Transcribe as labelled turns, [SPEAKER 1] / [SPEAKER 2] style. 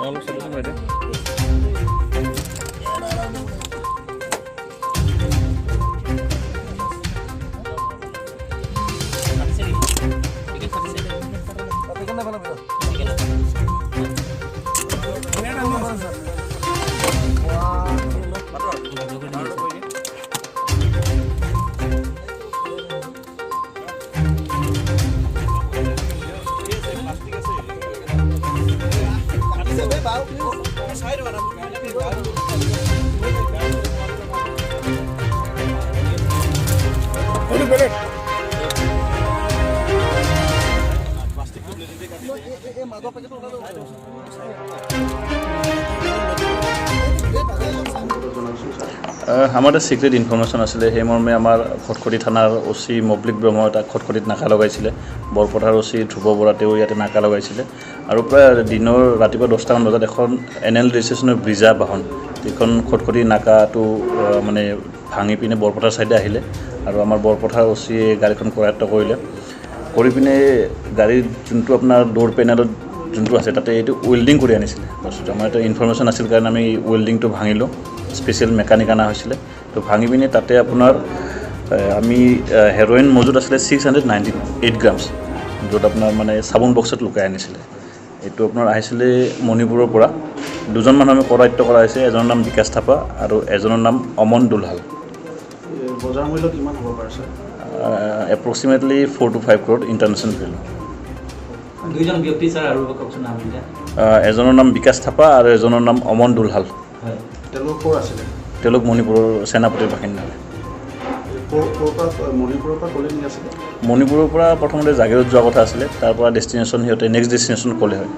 [SPEAKER 1] অলপ চাবচোন বাইদেউ আমাৰ এটা সিক্ৰেট ইনফৰমেশ্যন আছিলে সেই মৰ্মে আমাৰ খটখটি থানাৰ অচি মবলিক ব্ৰহ্ম এটা খটখটিত নাকা লগাইছিলে বৰপথাৰ অচি ধ্ৰুৱ বৰা তেওঁ ইয়াতে নাকা লগাইছিলে আৰু প্ৰায় দিনৰ ৰাতিপুৱা 10টামান বজাত এখন এনএল ৰেজিষ্ট্ৰেশ্যনৰ ব্ৰিজা বাহন এইখন খটখটি নাকাটো মানে ভাঙি পিনে বৰপথাৰ চাইডে আহিলে আৰু আমাৰ বৰপথাৰ অচিয়ে গাড়ীখন কৰায়ত্ব কৰি পিনে গাড়ীৰ যোনটো আপোনাৰ ডোৰ পেনেলত যোনটো আছে তাতে এইটো ৱেল্ডিং কৰি আনিছিলে বস্তুটো আমাৰ এটা ইনফৰমেশ্যন আছিল কাৰণে আমি ৱেল্ডিংটো ভাঙিলোঁ স্পেচিয়েল মেকানিক অনা হৈছিলে তো ভাঙি পিনে তাতে আপোনাৰ আমি হেৰইন মজুত আছিলে 698 গ্ৰামছ য'ত আপোনাৰ মানে চাবোন বক্সত লুকাই আনিছিলে এইটো আপোনাৰ আহিছিলে মণিপুৰৰ পৰা দুজন মানুহ আমি কৰায়ত্ব কৰা হৈছে এজনৰ নাম বিকাশ থাপা আৰু এজনৰ নাম অমন দুলহাল
[SPEAKER 2] বজাৰ মূল্য কিমান হ'ব পাৰে sir
[SPEAKER 1] approximately 4 to 5 crore international value
[SPEAKER 3] দুইজন ব্যক্তি স্যাৰ আৰু কওকচোন নাম এটা
[SPEAKER 1] এজনৰ নাম বিকাশ থাপা আৰু এজনৰ নাম অমন দুলহাল
[SPEAKER 3] হয়
[SPEAKER 2] তেওঁলোক ক'ৰ আছিলে
[SPEAKER 1] তেওঁলোক মণিপুৰৰ সেনাপতিৰ বাসিন্দা
[SPEAKER 2] মণিপুৰৰ পৰা ক'লৈ নি আছিলে
[SPEAKER 1] মণিপুৰৰ পৰা প্ৰথমতে জাগিৰোড যোৱা কথা আছিলে তাৰ পৰা ডেষ্টিনেশ্যন সিহঁতে নেক্সট ডেষ্টিনেশ্যন ক'লে হয়